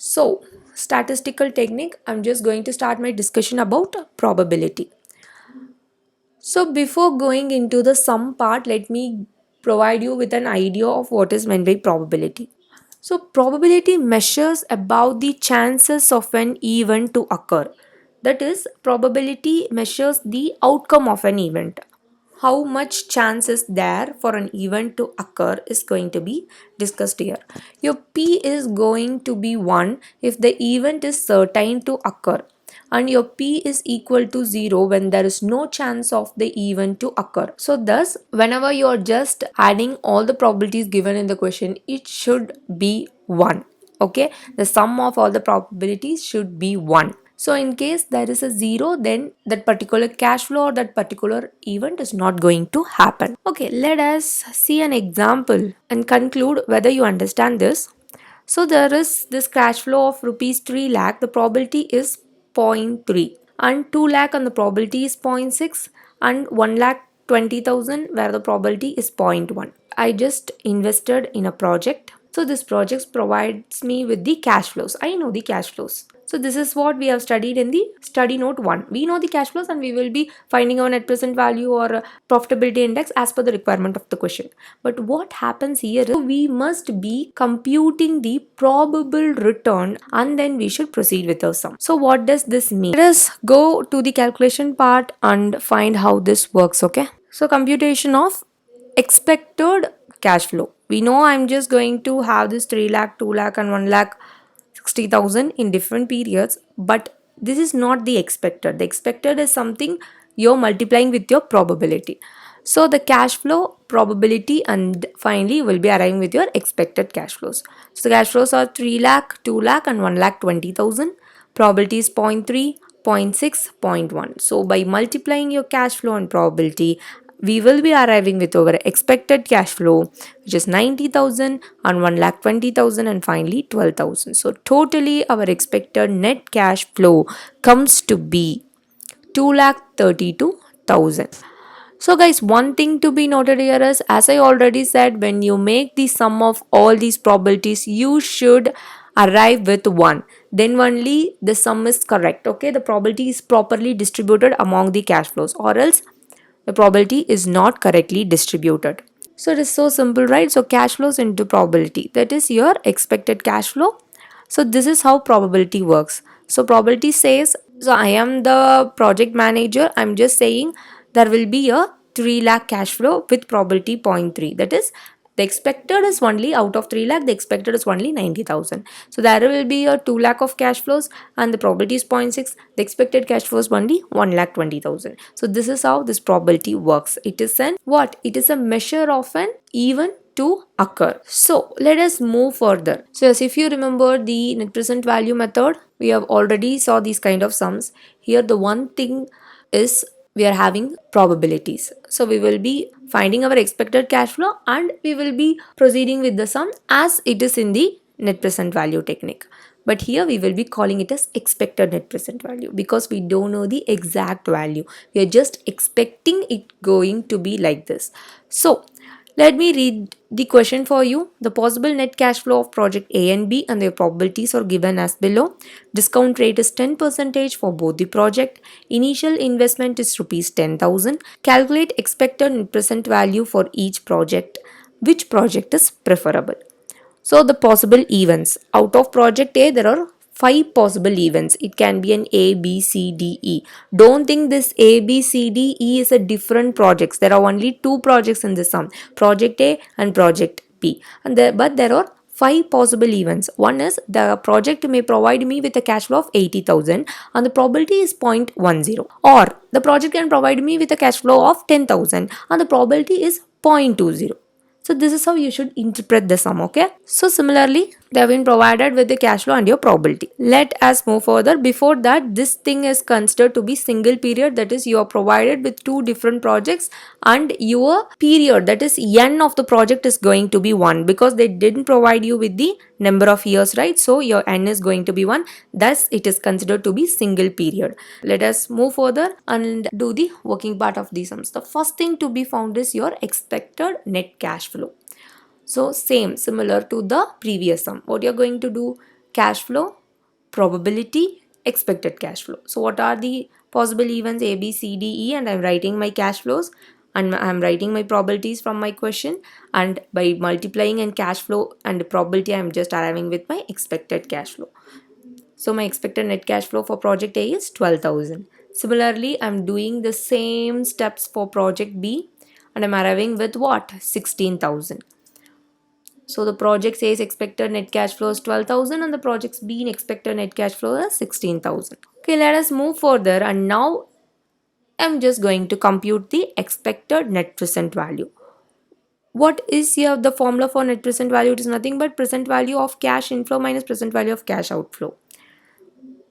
So, statistical technique, I'm just going to start my discussion about probability. So, before going into the sum part, let me provide you with an idea of what is meant by probability. So, probability measures about the chances of an event to occur. That is, probability measures the outcome of an event. How much chance is there for an event to occur is going to be discussed here. Your P is going to be 1 if the event is certain to occur, and your P is equal to 0 when there is no chance of the event to occur. So thus, whenever you are just adding all the probabilities given in the question, it should be 1. Okay, the sum of all the probabilities should be 1. So in case there is a 0, then that particular cash flow or that particular event is not going to happen. Okay, let us see an example and conclude whether you understand this. So there is this cash flow of rupees 3 lakh, the probability is 0.3, and 2 lakh and the probability is 0.6, and 1 lakh 20,000 where the probability is 0.1. I just invested in a project. So this project provides me with the cash flows. I know the cash flows. So this is what we have studied in the study note 1. We know the cash flows and we will be finding our net present value or profitability index as per the requirement of the question. But what happens here is we must be computing the probable return and then we should proceed with our sum. So what does this mean? Let us go to the calculation part and find how this works, okay? So computation of expected cash flow. We know I'm just going to have this 3 lakh, 2 lakh and 1 lakh 60,000 in different periods, but this is not the expected. The expected is something you're multiplying with your probability. So the cash flow probability and finally will be arriving with your expected cash flows. So the cash flows are 3 lakh, 2 lakh and 1 lakh 20,000. Probability is 0.3, 0.6, 0.1. So by multiplying your cash flow and probability, we will be arriving with our expected cash flow, which is 90,000 and 1,20,000 and finally 12,000. So totally our expected net cash flow comes to be 2,32,000. So guys, one thing to be noted here is, as I already said, when you make the sum of all these probabilities, you should arrive with 1. Then only the sum is correct. Okay, the probability is properly distributed among the cash flows, or else the probability is not correctly distributed. So it is so simple, right? So cash flows into probability, that is your expected cash flow. So this is how probability works. So probability says, so I am the project manager, I'm just saying there will be a 3 lakh cash flow with probability 0.3, that is the expected is only out of 3 lakh, the expected is only 90,000. So there will be a 2 lakh of cash flows and the probability is 0.6. The expected cash flows only 1 lakh 20,000. So this is how this probability works. It is an what? It is a measure of an event to occur. So let us move further. So as if you remember the net present value method, we have already saw these kind of sums. Here the one thing is we are having probabilities. So we will be finding our expected cash flow and we will be proceeding with the sum as it is in the net present value technique. But here we will be calling it as expected net present value because we don't know the exact value. We are just expecting it going to be like this. So let me read the question for you. The possible net cash flow of project A and B and their probabilities are given as below. Discount rate is 10% for both the project. Initial investment is rupees 10,000. Calculate expected net present value for each project. Which project is preferable? So the possible events. Out of project A, there are 5 possible events. It can be an A, B, C, D, E. Don't think this A, B, C, D, E is a different projects. There are only 2 projects in this sum. Project A and project B. But there are 5 possible events. One is the project may provide me with a cash flow of 80,000 and the probability is 0.10. Or the project can provide me with a cash flow of 10,000 and the probability is 0.20. So this is how you should interpret the sum, okay? So similarly, they have been provided with the cash flow and your probability. Let us move further. Before that, this thing is considered to be single period. That is, you are provided with 2 different projects and your period, that is N of the project is going to be 1 because they didn't provide you with the number of years, right? So your N is going to be 1. Thus, it is considered to be single period. Let us move further and do the working part of these sums. The first thing to be found is your expected net cash flow. So similar to the previous sum. What you're going to do? cash flow, probability, expected cash flow. So what are the possible events A, B, C, D, E, and I'm writing my cash flows and I'm writing my probabilities from my question, and by multiplying and cash flow and probability I'm just arriving with my expected cash flow. So my expected net cash flow for project A is 12,000. Similarly, I'm doing the same steps for project B and I'm arriving with what? 16,000. So the project says expected net cash flow is 12,000 and the project's B expected net cash flow is 16,000. Okay, let us move further, and now I'm just going to compute the expected net present value. What is here the formula for net present value? It is nothing but present value of cash inflow minus present value of cash outflow.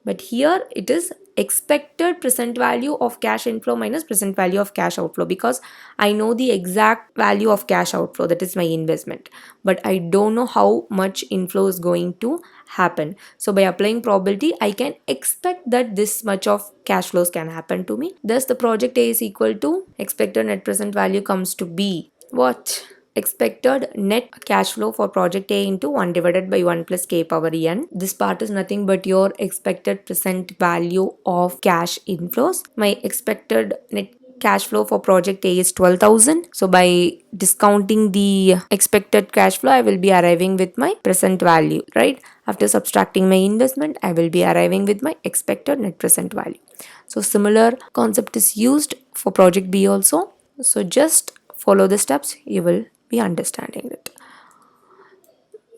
But here it is expected present value of cash inflow minus present value of cash outflow, because I know the exact value of cash outflow, that is my investment, but I don't know how much inflow is going to happen. So by applying probability, I can expect that this much of cash flows can happen to me. Thus the project A is equal to expected net present value comes to be what? Expected net cash flow for project A into 1 divided by 1 plus k power n. This part is nothing but your expected present value of cash inflows. My expected net cash flow for project A is 12,000. So by discounting the expected cash flow, I will be arriving with my present value, right? After subtracting my investment, I will be arriving with my expected net present value. So similar concept is used for project B also. So just follow the steps, you will be understanding it.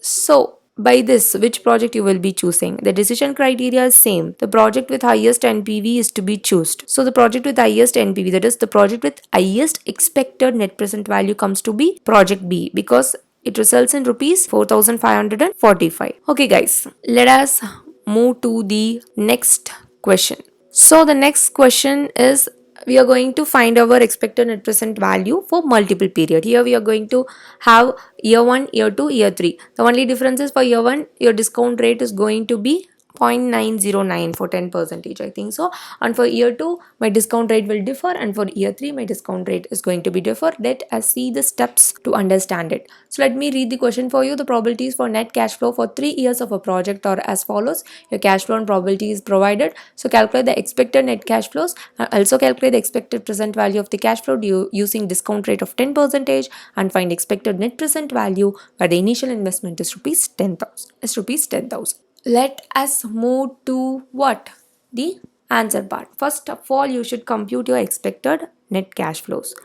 So by this, which project you will be choosing? The decision criteria is same. The project with highest NPV is to be chosen. So the project with highest NPV, that is the project with highest expected net present value, comes to be project B, because it results in rupees 4,545. Okay guys, let us move to the next question. So the next question is, we are going to find our expected net present value for multiple period. Here we are going to have year 1, year 2, year 3. The only difference is for year 1, your discount rate is going to be 0.909 for 10%, I think so. And for year 2, my discount rate will differ, and for year 3, my discount rate is going to be differ. Let us see the steps to understand it. So let me read the question for you. The probabilities for net cash flow for 3 years of a project are as follows. Your cash flow and probability is provided. So calculate the expected net cash flows. Also calculate the expected present value of the cash flow using discount rate of 10% and find expected net present value where the initial investment is rupees 10,000. Let us move to what? The answer part. First of all, you should compute your expected net cash flows.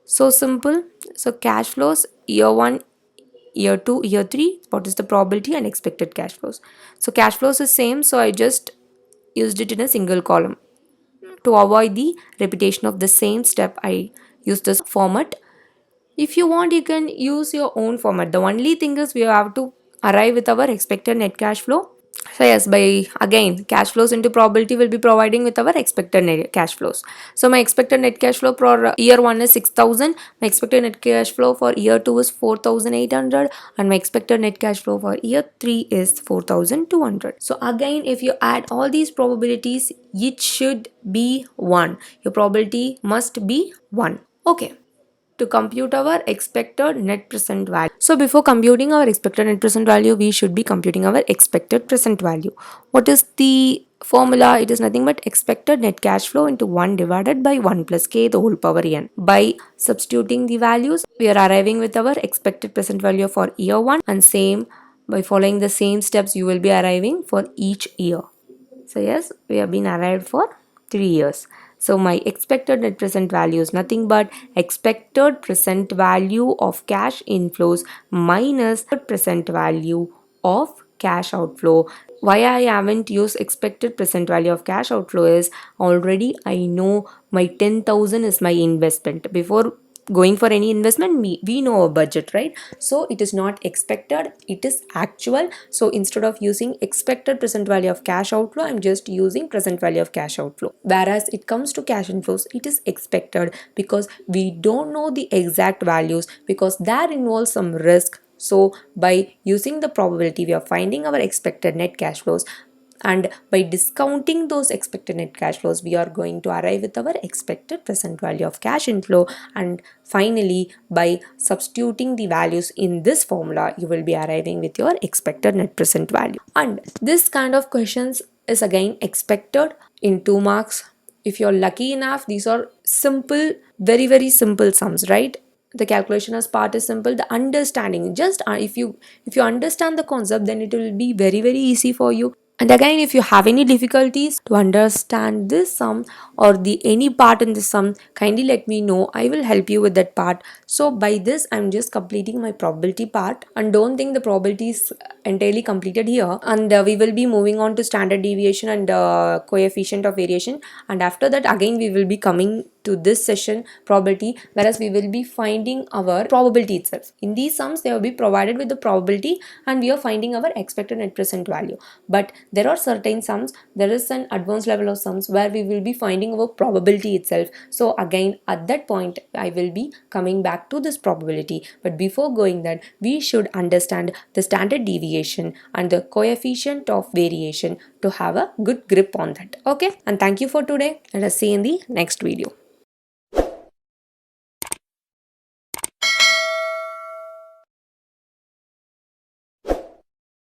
So simple. So cash flows year 1, year 2, year 3, what is the probability and expected cash flows. So cash flows is same, so I just used it in a single column. To avoid the repetition of the same step, I use this format. If you want, you can use your own format. The only thing is we have to arrive with our expected net cash flow. So yes, by again cash flows into probability will be providing with our expected net cash flows. So my expected net cash flow for year 1 is 6,000. My expected net cash flow for year 2 is 4,800, and my expected net cash flow for year 3 is 4,200. So again, if you add all these probabilities, it should be 1. Your probability must be 1. Okay, to compute our expected net present value. So before computing our expected net present value, we should be computing our expected present value. What is the formula? It is nothing but expected net cash flow into 1 divided by 1 plus k the whole power n. By substituting the values, we are arriving with our expected present value for year 1, and same by following the same steps you will be arriving for each year. So yes, we have been arrived for 3 years. So my expected net present value is nothing but expected present value of cash inflows minus present value of cash outflow. Why I haven't used expected present value of cash outflow is already I know my 10,000 is my investment. Before going for any investment, we know a budget, right? So it is not expected, it is actual. So instead of using expected present value of cash outflow, I'm just using present value of cash outflow. Whereas it comes to cash inflows, it is expected because we don't know the exact values, because that involves some risk. So by using the probability, we are finding our expected net cash flows. and by discounting those expected net cash flows, we are going to arrive with our expected present value of cash inflow. And finally, by substituting the values in this formula, you will be arriving with your expected net present value. And this kind of questions is again expected in 2 marks. If you're lucky enough, these are simple, very simple sums, right? The calculation as part is simple. The understanding, just if you understand the concept, then it will be very easy for you. And again, if you have any difficulties to understand this sum or the any part in this sum, kindly let me know. I will help you with that part. So by this, I'm just completing my probability part, and don't think the probability is entirely completed here. And we will be moving on to standard deviation and coefficient of variation. And after that, again, we will be coming to this session probability, whereas we will be finding our probability itself. In these sums, they will be provided with the probability, and we are finding our expected net present value. But there are certain sums, there is an advanced level of sums where we will be finding our probability itself. So again, at that point, I will be coming back to this probability. But before going that, we should understand the standard deviation and the coefficient of variation to have a good grip on that. Okay, and thank you for today. Let us see in the next video.